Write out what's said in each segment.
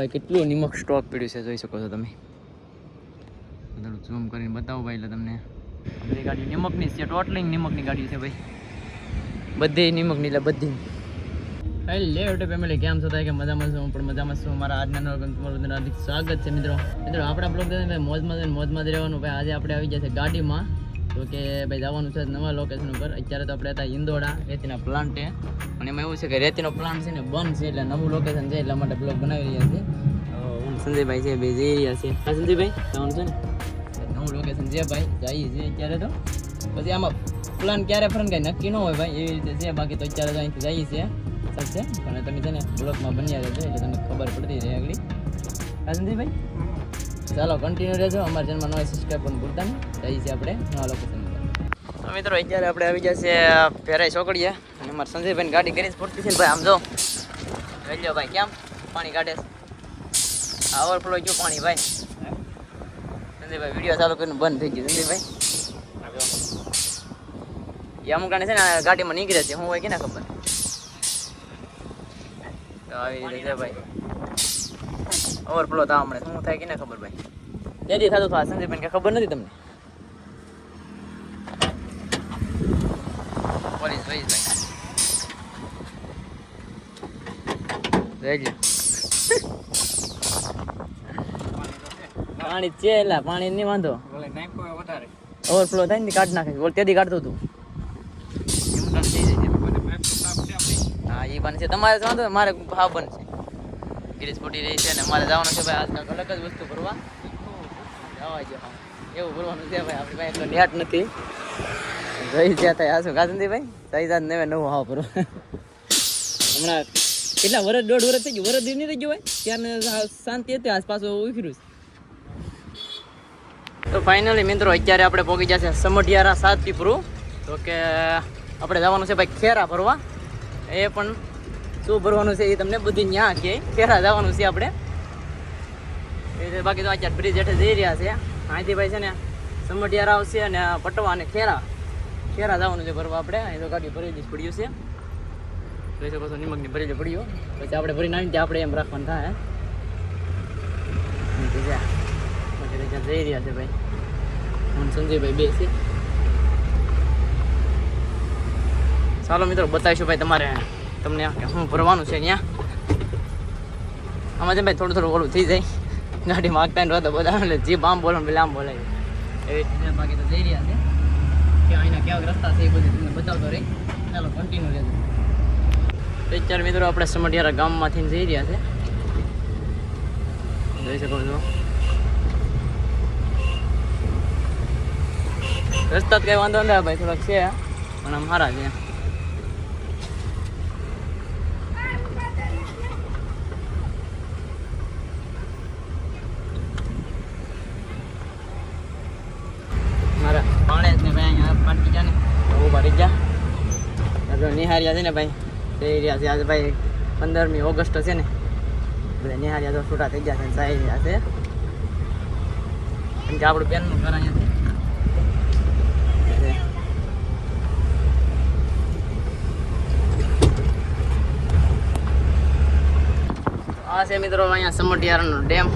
ભાઈ કેટલું નિમક સ્ટોક પડ્યું છે જોઈ શકો છો તમે. ઝૂમ કરીને બતાવો ભાઈ એટલે તમને. આપણી ગાડી નિમકની છે, ટોટલી નિમકની ગાડી છે ભાઈ, બધી નિમકની એટલે બધી. હેલો યુટ્યુબ ફેમિલી, કેમ છો થાય કે મજામાં છું? હું પણ મજામાં છું. મારા આજના નવા તમારું બધાનું હાર્દિક સ્વાગત છે મિત્રો. આપણા બ્લોગ ભાઈ મોજમાં જ રહેવાનું ભાઈ. આજે આપણે આવી ગયા છે ગાડીમાં, તો કે ભાઈ જવાનું છે નવા લોકેશન ઉપર. અત્યારે તો આપણે હતા ઇન્દોડા રેતીના પ્લાન્ટે, અને એમાં એવું છે કે રેતીનો પ્લાન્ટ છે ને બંધ છે, એટલે નવું લોકેશન છે, એટલા માટે બ્લોગ બનાવી રહ્યા છે. સંજયભાઈ છે, બે જઈ રહ્યા છે. હા સંજયભાઈ, જવાનું છે ને નવું લોકેશન છે ભાઈ, જઈએ છીએ અત્યારે. તો પછી આમાં પ્લાન ક્યારે ફરન કાંઈ નક્કી ન હોય ભાઈ, એવી રીતે છે. બાકી તો અત્યારે અહીંથી જઈએ છીએ સર છે, અને તમે છે ને બ્લોગમાં બન્યા રહેજો એટલે તમને ખબર પડતી રહે આગળ. હા સંજયભાઈ, ચાલો કન્ટિન્યુ રહેજો. અમારા ચેનલમાં નવા સબસ્ક્રાઈબ પણ ભૂલતા નહીં. જઈએ છીએ આપણે નવા લોકેશન ઉપર. તો મિત્રો અત્યારે આપણે આવી ગયા છે ફેરાઈ ચોકડીએ, અને અમારા સંજયભાઈની ગાડી કરી પડતી છે ને ભાઈ. આમ જો જોઈ લો ભાઈ, કેમ પાણી કાઢે છે. ઓવરફ્લો ગયું પાણી ભાઈ. સંજયભાઈ વિડીયો ચાલુ કરીને બંધ થઈ ગયું. સંજયભાઈ એ અમુક છે ને ગાડીમાં નીકળે છે, હું હોય કે ના ખબર. તો આવી રીતે છે ભાઈ, ઓવરફ્લો થવા મળે, શું થાય કે ના ખબર ભાઈ. તેથી થતું થવા સંજયભાઈ કે ખબર નથી તમને. પોલીસ ભાઈ ભાઈ પાણી છે, એટલે પાણી નહીં વાંધો. ઓવરફ્લો થાય ને કાઢ નાખે. તેથી કાઢતો હતું. હા એ બનશે, તમારે વાંધો મારે હા બનશે. ગિરીશ ફૂટી રહી છે ને મારે જવાનું છે ભાઈ. આજકાલ અલગ જ વસ્તુ ભરવા જવા છે. હા એવું ભરવાનું છે ભાઈ. આપણી પાસે તો નેટ નથી. રહી જ્યાં થાય આ શું કાસંદી ભાઈ સાઈઝ નવે નવું હા ભરવા. હમણાં કેટલા વર્ષ, 1.5 વર્ષ થઈ ગયું, વર્ષ નહીં થઈ ગયું ભાઈ. ત્યારને શાંતિ હતી, આસપાસ ઉખર્યું. તો ફાઇનલી મિત્રો અત્યારે આપણે પહોંચી ગયા છે સમઢિયારા સાતપીપરું. તો કે આપણે જવાનું છે ભાઈ ખેરા ભરવા. એ પણ શું ભરવાનું છે એ તમને બધી ન્યા કે ખેરા જવાનું છે આપણે. એ બાકી તો અત્યારે બ્રિજ હેઠે જઈ રહ્યા છે. અહીંથી ભાઈ છે ને સમઢિયારા આવશે, અને પટવા અને ખેરા જવાનું છે ભરવા આપણે. અહીં તો ગાડી ભરેલી જ પડ્યું છે, જોઈ શકો છો. નિમકની ભરેલી પડ્યું. પછી આપણે ભરીને આવીને ત્યાં આપણે એમ રાખવાનું થાય. જઈ રહ્યા છે ભાઈ. હું સંજયભાઈ બે છે. ચાલો મિત્રો બતાવીશું ભાઈ તમને શું ભરવાનું છે ત્યાં. આમાં છે ભાઈ થોડું ઓલું થઈ જાય, ગાડી માગતા ને રહેતા બધા, એટલે જીપ આમ બોલો પેલા આમ બોલાય એવી રીતે. બાકી તો જઈ રહ્યા છે કે અહીંના કેવા રસ્તા છે એ બધું તમને બતાવતો રહી. ચાલો કન્ટિન્યુ રહેજો. તો અત્યારે મિત્રો આપણે સમઢિયારા ગામમાંથી જઈ રહ્યા છે, જોઈ શકો છો. રસ્તા તો કઈ વાંધો નથી ભાઈ, થોડાક છે પણ આમ સારા છે. મારા પાણે જ ને ભાઈ અહીંયા પાટી ગયા ને ઉભા રહી ગયા. નિહારિયા છે ને ભાઈ જઈ રહ્યા છે. આજે ભાઈ 15મી ઓગસ્ટ છે ને, બધા નિહારિયા તો છૂટા થઈ ગયા છે, જઈ રહ્યા છે. કેમ કે આપણું બેનનું ઘર અહીંયા છે. આ છે મિત્રો અહીંયા સમઢિયારાનો ડેમ.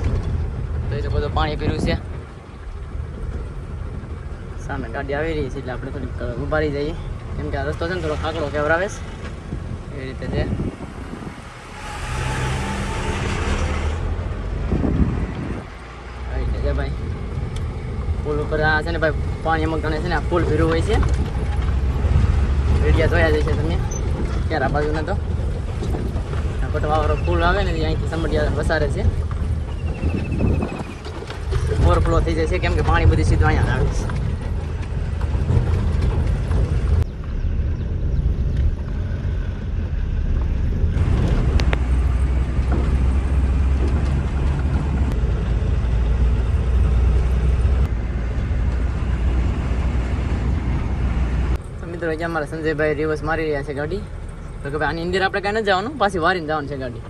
તો એ બધું પાણી પીર્યું છે. સામે ગાડી આવી રહી છે એટલે આપણે થોડીક ઊભા રહી જઈએ, કેમ કે આ રસ્તો છે ને થોડો ખાકડો કેવરાવે છે. એવી રીતે છે. આવી રીતે છે ભાઈ. પુલ ઉપર આ છે ને ભાઈ પાણી અમુક ગણે છે ને આ પુલ ભીરું હોય છે. વિડીયા જોયા જશે તમે ક્યારે આ બાજુના. તો પટવાવાળો પુલ આવે ને અહીંથી સમઢિયારા વસારે છે. ઓવરફ્લો થઈ જાય છે, કેમ કે પાણી બધી સીધું અહીંયા આવે છે. મિત્રો અહીંયા અમારા સંજયભાઈ રિવર્સ મારી રહ્યા છે ગાડી. તો કે ભાઈ આની અંદર આપણે કાંઈ ન જવાનું, પાછી વારીને જવાનું છે ગાડી.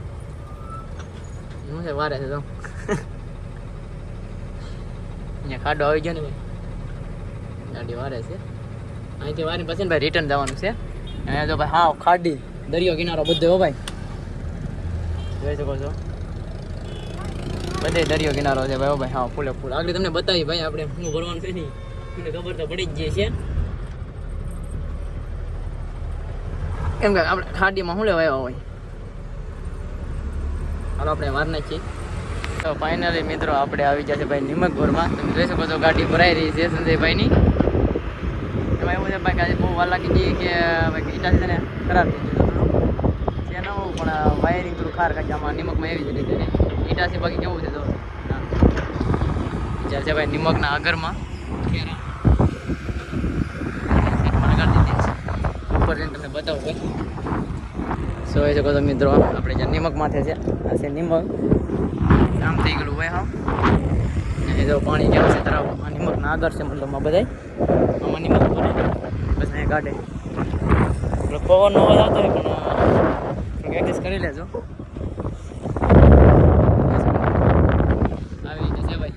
શું છે વારે છે તો અહીંયા ખાડો આવી ગયો ને ભાઈ, ગાડી વારે છે. અહીંથી વારી પછી ને ભાઈ રિટર્ન જવાનું છે. અહીંયા તો ભાઈ હા ખાડી દરિયો કિનારો બધો હો ભાઈ, જોઈ શકો છો. બધે દરિયો કિનારો છે ભાઈ. ભાઈ હા ફૂલે ફૂલ. આગળ તમને બતાવી ભાઈ આપણે શું ભરવાનું છે નહીં, મને ખબર તો પડી જ જાય છે. કેમ કે આપણે ખાડીમાં શું લેવા આવ્યા હોય. હાલો આપણે વાર નાખીએ. તો ફાઇનલી મિત્રો આપણે આવી જશે ભાઈ નિમકપુરમાં. તમે જોઈ શકો છો ગાડી ભરાઈ રહી છે સંજયભાઈની. એમાં એવું છે ભાઈ કે આજે બહુ વાર લાગી ગઈ કે ભાઈ ઈટા છે ને ખરાબ થઈ ગયું થોડું છે ન પણ વાયરિંગ થોડું ખાર કાઢી આમાં નિમકમાં એવી જ રીતે ને ઈટા છે બાકી કેવું છે તો વિચાર છે ભાઈ નિમકના આગળમાં ઉપર જઈને તમને બતાવું ભાઈ. જોઈ શકો છો મિત્રો આપણે જ્યાં નિમક માથે છે આ છે નિમક આમ થઈ ગયેલું હોય. હા એ જો પાણી કેવું છે તરાવમાં નિમકના આગળ છે મતલબમાં બધાય આમાં નિમક ભરે બસ અહીંયા કાઢે એટલે પવનનો અવાજ આવતો હોય પણ એડજસ્ટ કરી લેજો. આવી રીતે છે ભાઈ.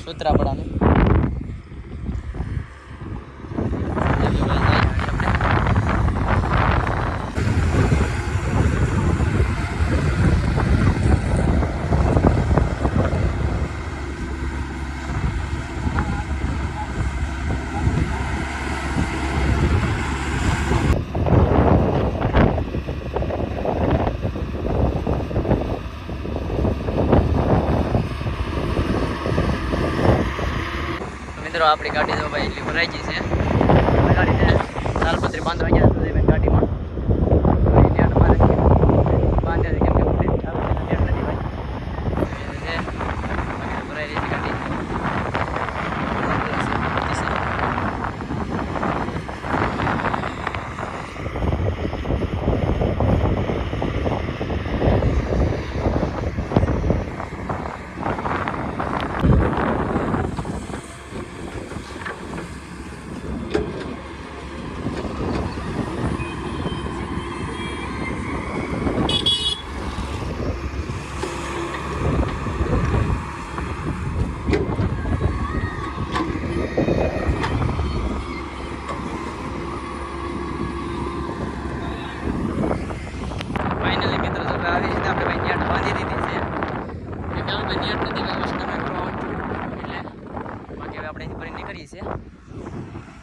સૂત્રાપડાનું મિત્રો આપણી ગાડી તો ભાઈ એટલી ભરાઈ ગઈ છે. ગાડી તાલપત્રી બાંધવા ગયા હતા ગાડીમાં બાંધ્યા છે કેમ કે નથી ભાઈ ભરાઈ રહી છે ગાડી.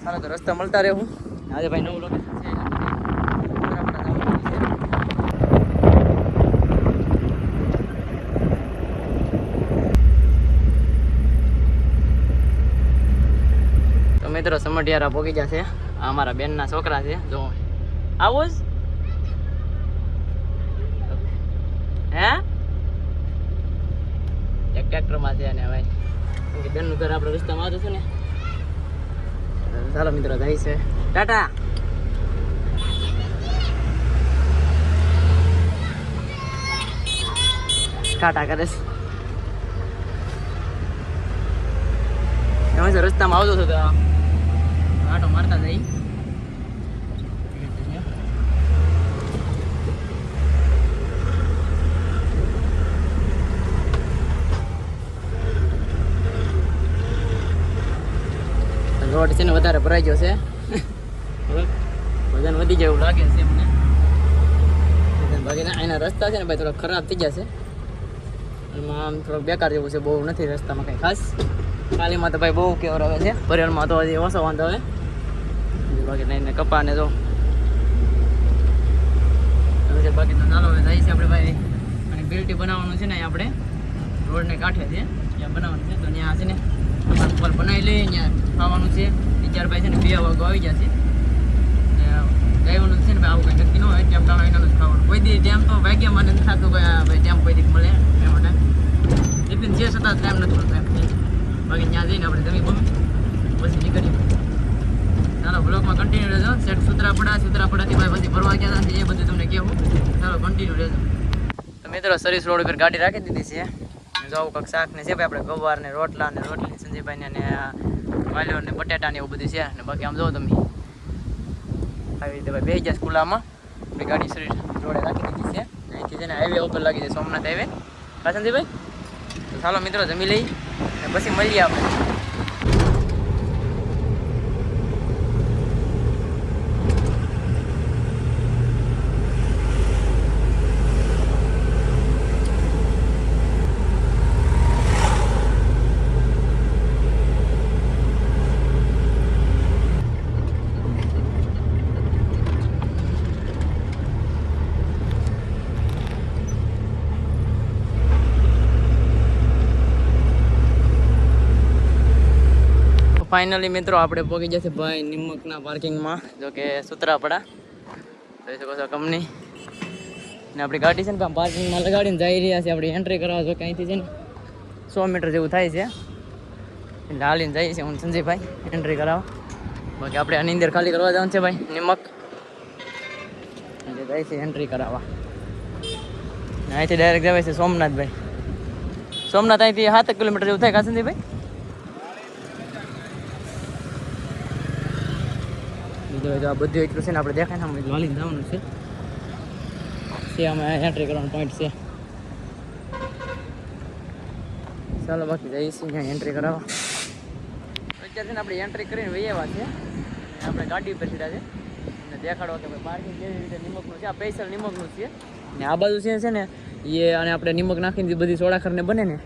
સારા તો રસ્તા મળતા રહેવું. આજે ભાઈ નવું લોકેશન છે તો મિત્રો સમઢિયારા પોગી જશે. આ અમારા બેનના છોકરા છે. જો આવું જ હે એક ટ્રેક્ટરમાં છે ને ભાઈ બેનનું ઘર આપણે રસ્તામાં આવતું છે ને. ચાલો મિત્રો જાય છે ટાટા. ટાટા કરે છે એમાં રસ્તામાં આવતો હતો તો આટો મારતા જઈ. રોડ છે ને વધારે ભરાઈ ગયો છે. વજન વધી જાય એવું લાગે છે મને. બાકી એના રસ્તા છે ને ભાઈ થોડા ખરાબ થઈ ગયા છે. એમાં આમ થોડોક બેકાર જેવું છે. બહુ નથી રસ્તામાં કંઈ ખાસ. ખાલીમાં તો ભાઈ બહુ કેવર આવે છે. પર્યાવરણમાં તો હજી ઓછો વાંધો આવે. બાકી નહીં કપા ને તો બાકી તો ચાલો હવે જાય છે આપણે ભાઈ. અને બિલ્ટી બનાવવાનું છે ને આપણે રોડને કાંઠે છે ત્યાં બનાવવાનું છે. તો ત્યાં છે ને ઉપર બનાવી લઈએ. ત્યાં ખાવાનું છે. 4 ભાઈ છે ને 2 વાગો આવી જશે. ગાયવાનું છે ને ભાઈ આવું કંઈ નક્કી ન હોય. ટેમ ટાણા એનાનું જ ખાવાનું. કોઈ દી ટેમ તો ભાગ્યા મને નથી થતું ભાઈ ટેમ કોઈ દી મળે એ માટે ટિફિન છે છતાં ટાઈમ નથી મળતો એમ. બાકી ત્યાં જઈને આપણે જમી બમી પછી નીકળીએ. ચાલો બ્લોગમાં કન્ટિન્યુ રહેજો. સેટ સુત્રાપડાથી ભાઈ પછી ભરવા ગયા હતા એ બધું તમને કહેવું. ચાલો કન્ટિન્યુ રહેજો. તો મિત્રો સર્વિસ રોડ ઉપર ગાડી રાખી દીધી છે. જો આવું કંઈક શાક ને છે ભાઈ આપણે ગવાર ને રોટલા ને રોટલી સંજયભાઈને ને વાલીઓ ને બટેટા ને એવું બધું છે. ને બાકી આમ જોવો તમે આવી રીતે ભાઈ 2000 ખુલ્લામાં આપણી ગાડી સર્વિસ રોડે રાખી દીધી છે. અહીંથી અહીંથી છે ને હાઈવે ઉપર લાગી જાય સોમનાથ હાઈવે. હા સંજયભાઈ, તો ચાલો મિત્રો જમી લઈ અને પછી મળીએ આપણે. ફાઇનલી મિત્રો આપણે પહોંચી જશે ભાઈ નિમકના પાર્કિંગમાં, જો કે સુત્રાપડા જોઈ શકો છો કંપની. ને આપણી ગાડી છે ને પાર્કિંગમાં લગાડીને જઈ રહ્યા છે આપણે એન્ટ્રી કરાવવા. જો કે અહીંથી છે ને 100 મીટર જેવું થાય છે એટલે હાલીને જઈએ છીએ હું સંજયભાઈ એન્ટ્રી કરાવવા. બાકી આપણે આની અંદર ખાલી કરવા જવાનું છે ભાઈ નિમક, એટલે જાય છે એન્ટ્રી કરાવવા. અહીંથી ડાયરેક્ટ જવાય છે સોમનાથ ભાઈ. સોમનાથ અહીંથી 7 કિલોમીટર જેવું થાય કા સંજયભાઈ? આ બધું એટલું છે ને આપણે દેખાય ને હાલીને જવાનું છે અમે એન્ટ્રી કરવાનો પોઈન્ટ છે. ચાલો બાકી જઈએ છીએ ત્યાં એન્ટ્રી કરાવવા. અત્યારે છે ને આપણે એન્ટ્રી કરીને વૈયાવા છે, આપણે ગાડી ઉપર સીધા છે અને દેખાડવા કે ભાઈ પાર્કિંગ કેવી રીતે નિમકનું છે. આ સ્પેશિયલ નિમકનું છે ને આ બાજુ છે ને એ અને આપણે નિમક નાખીને બધી સોડાખરને બને ને,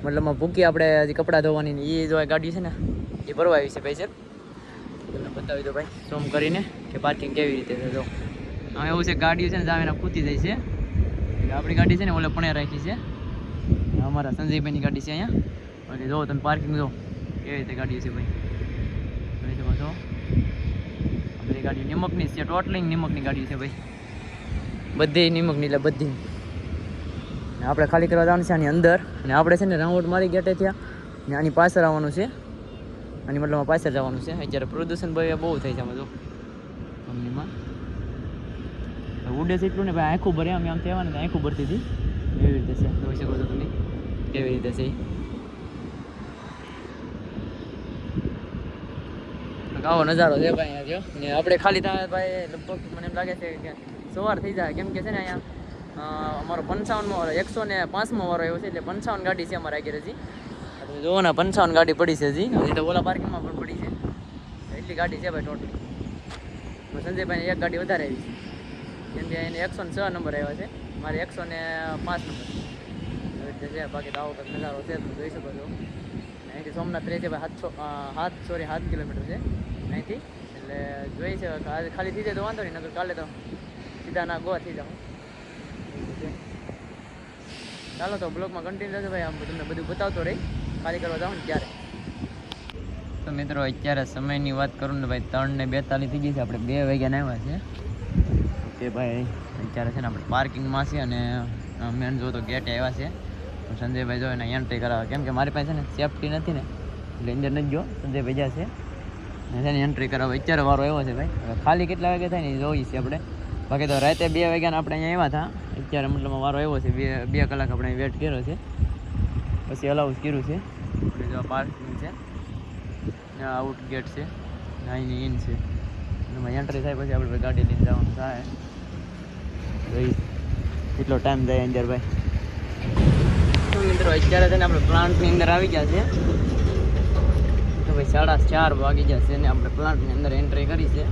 મતલબમાં ભૂકી આપણે હજી કપડાં ધોવાની ને એ જો આ ગાડી છે ને એ ભરવા આવી છે સ્પેશિયલ. બતાવી દો ભાઈ સોમ કરીને કે પાર્કિંગ કેવી રીતે છે. જો હવે એવું છે ગાડીઓ છે ને જાવીને ખૂતી જાય છે એટલે આપણી ગાડી છે ને ઓલે પણ રાખી છે, અમારા સંજયભાઈની ગાડી છે અહીંયા. એટલે જો તમે પાર્કિંગ જો કેવી રીતે ગાડીઓ છે ભાઈ જોઈ શકો છો. આ બધી ગાડીઓ નિમકની છે, ટોટલી નિમકની ગાડીઓ છે ભાઈ, બધી નિમકની એટલે બધી. આપણે ખાલી કરવા જવાનું છે આની અંદર અને આપણે છે ને રાઉન્ડ મારી ગેટે થયા ને આની પાછળ આવવાનું છે, આની મતલબ પાછળ જવાનું છે. અત્યારે પ્રદૂષણ ભાઈ બહુ થાય છે આમાં જો કંપનીમાં ઉડે છે એટલું ને ભાઈ આખું ભરે આમ આમ કહેવાનું આખું ભરતી હતી એવી રીતે છે. જોઈ શકો છો તમે કેવી રીતે છે. આવો નજારો છે ભાઈ અહીંયા જો. ને આપણે ખાલી થાય ભાઈ લગભગ મને એમ લાગે છે કે સવાર થઈ જાય, કેમ કે છે ને અહીંયા અમારો 55મો વાળો 105મો વાળો એવો છે એટલે 55 ગાડી છે અમારા આગળ હજી. જોવો ને 55 ગાડી પડી છે હજી તો ઓલા પાર્કિંગમાં પણ પડી છે. એટલી ગાડી છે ભાઈ ટોટલ. સંજયભાઈને એક ગાડી વધારે આવી છે કેમ કે એને 106 નંબર આવ્યા છે, મારે 105 નંબર એટલે છે. બાકી તો આવો કંઈક નજારો છે તો જોઈ શકો છો. અહીંથી સોમનાથ રહે છે ભાઈ 7 કિલોમીટર છે અહીંથી, એટલે જોઈ છે ખાલી થઈ જાય તો વાંધો નહીં, નકર કાલે તો સીધા ના ગોવા થઈ જાઉં. ચાલો તો બ્લોગમાં કન્ટિન્યુ રહેજો ભાઈ, આમ તમને બધું બતાવતો રહી ખાલી કરવા જાઉં ને ત્યારે. તો મિત્રો અત્યારે સમયની વાત કરું ને ભાઈ 3:42 થઈ ગઈ છે, આપણે 2 વાગ્યાના આવ્યા છે કે ભાઈ. અત્યારે છે ને આપણે પાર્કિંગમાં છે અને મેન જો તો ગેટે આવ્યા છે. સંજયભાઈ જો એને એન્ટ્રી કરાવે કેમ કે મારી પાસે છે ને સેફટી નથી ને એટલે અંદર નથી ગયો. સંજયભાઈ જ્યાં છે ને એન્ટ્રી કરાવે. અત્યારે વારો આવ્યો છે ભાઈ, હવે ખાલી કેટલા વાગે થાય ને જોઈએ છીએ આપણે. બાકી તો રાતે 2 વાગ્યાના આપણે અહીંયા આવ્યા હતા. અત્યારે મતલબ વારો આવ્યો છે, 2 કલાક આપણે વેટ કર્યો છે પછી અલાઉન્સ કર્યું છે. આપણે જો પાર્કિંગ છે ને આઉટ ગેટ છે અહીંની ઇન છે, એમાં એન્ટ્રી થાય પછી આપણે ગાડી લઈને જવાનું થાય. ભાઈ કેટલો ટાઈમ જાય અંદર ભાઈ. તો મિત્રો અત્યારે છે ને આપણે પ્લાન્ટની અંદર આવી ગયા છે તો ભાઈ 4:30 વાગી ગયા છે ને આપણે પ્લાન્ટની અંદર એન્ટ્રી કરી છે.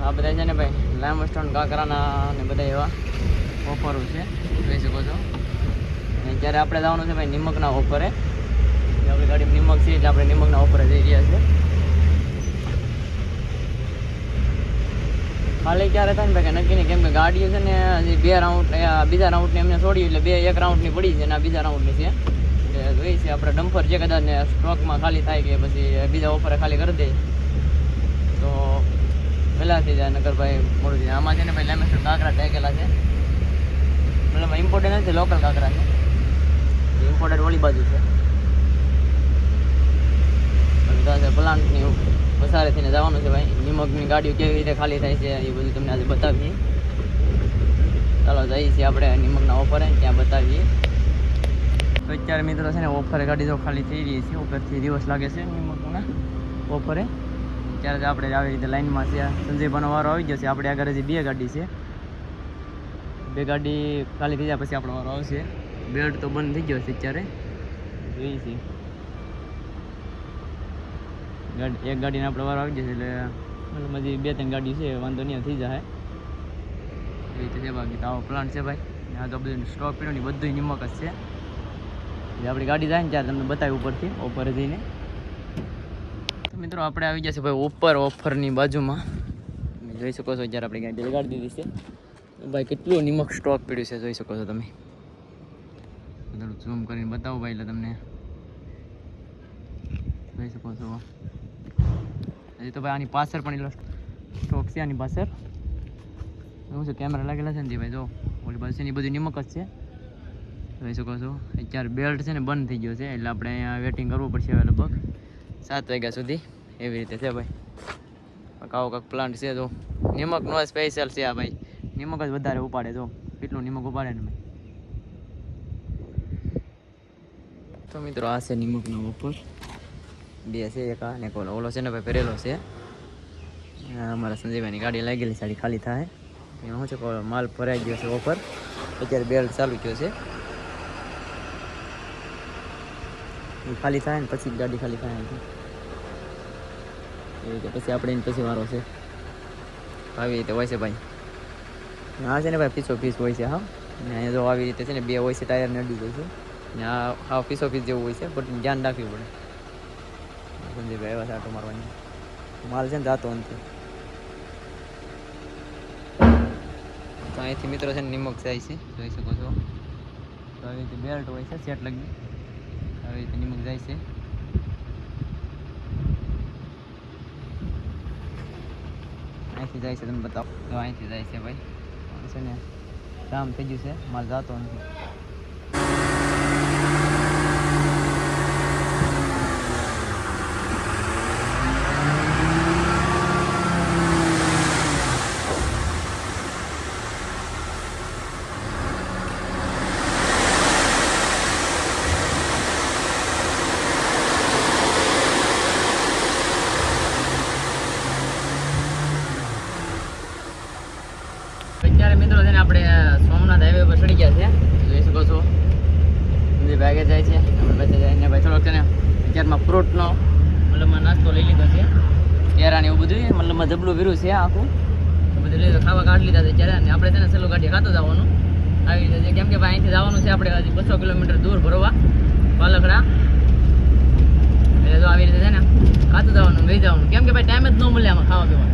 આ બધા છે ને ભાઈ લાઇમસ્ટોન કાંકરાના ને બધા એવા ઓફરો છે જોઈ શકો છો. અત્યારે આપણે જવાનું છે ભાઈ નિમકના ઓફરે. આપણી ગાડી નિમક છે એટલે આપણે નિમકના ઓફરે જઈ રહ્યા છે. ખાલી ક્યારે થાય ને ભાઈ નક્કી નહીં, કેમ કે ગાડીઓ છે ને હજી 2 રાઉન્ડ બીજા રાઉન્ડની એમને છોડી એટલે 1 રાઉન્ડની પડી છે અને આ બીજા રાઉન્ડની છે. એટલે જોઈએ છે આપણે ડમ્પર છે કદાચ ને સ્ટોકમાં ખાલી થાય કે પછી બીજા ઓફરે ખાલી કરી દે તો પહેલાં થઈ જાય, નગર ભાઈ મોડું થાય. આમાં છે ને ભાઈ લેમેસ્ટર કાંકરા ટેકેલા છે, મતલબ ઇમ્પોર્ટેડ નથી, લોકલ કાંકરા છે, ઇમ્પોર્ટેડ ઓલી બાજુ છે. પ્લાન્ટની વસારે થઈને જવાનું છે ભાઈ. નિમકની ગાડીઓ કેવી રીતે ખાલી થાય છે એ બધું તમને આજે બતાવીએ. ચાલો જઈએ છીએ આપણે નિમકના ઓફરે, ત્યાં બતાવીએ. તો અત્યારે મિત્રો છે ને ઓફરે ગાડી તો ખાલી થઈ રહી છે, ઉપરથી દિવસ લાગે છે નિમકના ઓફરે. ત્યારે આપણે આવી રીતે લાઈનમાં છે. સંજયભાઈનો વારો આવી જશે, આપણે આગળ હજી 2 ગાડી છે બે ગાડી ખાલી થઈ જાય પછી આપણો વારો આવશે. બેલ્ટ તો બંધ થઈ ગયો છે અત્યારે, જોઈએ છે. એક ગાડીને આપણો વારો આવી જશે એટલે મતલબ હજી 2-3 ગાડી છે, વાંધો નહીં થઈ જાય એ રીતે છે. બાકી તો આવો પ્લાન્ટ છે ભાઈ. આ તો બધું સ્ટોક પીડ્યો ને બધું નિમક જ છે. એટલે આપણી ગાડી જાય ને ત્યારે તમને બતાવી ઉપરથી ઓફર જઈને. તો મિત્રો આપણે આવી જશે ભાઈ ઓફરની બાજુમાં. તમે જોઈ શકો છો જ્યારે આપણી ગાડી લગાડી દીધી છે. ભાઈ કેટલું નિમક સ્ટોક પીડ્યું છે જોઈ શકો છો તમે. થોડું ઝૂમ કરીને બતાવો ભાઈ એટલે તમને જોઈ શકો છો. હજી તો ભાઈ આની પાછળ પણ એટલો સ્ટોક છે. આની પાછળ શું છે, કેમેરા લાગેલા છે ને ભાઈ જો ઓલી બાજુ છે ને બધી નિમક જ છે જોઈ શકો છો. અત્યારે બેલ્ટ છે ને બંધ થઈ ગયો છે એટલે આપણે અહીંયા વેટિંગ કરવું પડશે હવે લગભગ 7 વાગ્યા સુધી એવી રીતે છે ભાઈ. આવો કાંક પ્લાન્ટ છે તો નિમકનો સ્પેશિયલ છે આ ભાઈ. નિમક જ વધારે ઉપાડે જો કેટલું નિમક ઉપાડે ને ભાઈ. તો મિત્રો આ છે નિમકનો ઓફર. 2 છે, એક આ ને ઓલો છે ને ભાઈ ભરેલો છે. અમારા સંજયભાઈની ગાડી લાગેલી સાડી ખાલી થાય એમાં શું છે માલ ભરાઈ ગયો છે ઓફર. અત્યારે બેલ્ટ ચાલુ થયો છે એ ખાલી થાય ને પછી ગાડી ખાલી થાય એ રીતે પછી આપણે એને પછી વારો છે. આવી રીતે હોય છે ભાઈ. હા છે ને ભાઈ પીસો પીસ હોય છે. હા ને અહીંયા જો આવી રીતે છે ને 2 હોય છે, ટાયર નડી જાય છે ને આ હા પીસો પીસ જેવું હોય છે પણ ધ્યાન રાખવું પડે. સંજયભાઈ એવા છે આટો મારવાની. માલ છે ને જાતો નથી. તો અહીંથી મિત્રો છે ને નિમક જાય છે જોઈ શકો છો. તો આવી રીતે બેલ્ટ હોય છે સેટ લગી આવી રીતે નિમક જાય છે. અહીંથી જાય છે તમે બતાવો. તો અહીંથી જાય છે ભાઈ છે ને જામ થઈ ગયું છે, માલ જાતો નથી. અત્યારે મિત્રો છે ને આપણે સોમનાથ હાઈવે પર ચડી ગયા છે જોઈ શકો છો. ભાગે જાય છે આપણે પાસે જાય ને ભાઈ થોડોક છે ને અત્યારમાં ફ્રૂટનો મતલબમાં નાસ્તો લઈ લીધો છે. કેરા ને એવું બધું મતલબમાં જબલું ભર્યું છે આખું બધું લઈ ખાવા કાઢ લીધા છે અત્યારે. ને આપણે છે ને સેલો ગાડી ખાતો જવાનું આવી રીતે છે કેમ કે ભાઈ અહીંથી જવાનું છે આપણે હજી 200 કિલોમીટર દૂર ભરવા પાલકડા. એટલે તો આવી રીતે છે ને ખાતું જવાનું લઈ જવાનું કેમ કે ભાઈ ટાઈમ જ ન મળે આમાં ખાવા પીવાનું.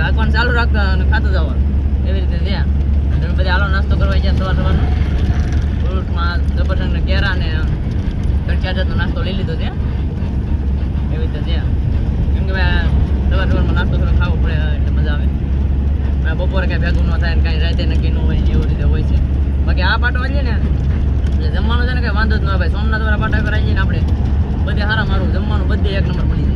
આખવાનું ચાલુ રાખતા અને ખાતું જવાનું એવી રીતે છે. તમે બધી હાલો નાસ્તો કરવા ગયા સવારનો ફ્રૂટમાં સફરજન ને કેરા ને 3-4 જાતનો નાસ્તો લઈ લીધો છે એવી રીતે છે. કેમ કે ભાઈ સવારમાં નાસ્તો થોડો ખાવો પડે એટલે મજા આવે. બપોરે કાંઈ ભેગું ન થાય ને કાંઈ રાતે નક્કી ન હોય એવી રીતે હોય છે. બાકી આ પાટો આવીએ ને એટલે જમવાનું છે ને કાંઈ વાંધો જ ન હોય ભાઈ. સોમનાથ વાળા પાટા પર આવીએ ને આપણે બધે સારા મારું જમવાનું બધે 1 નંબર મળી જાય.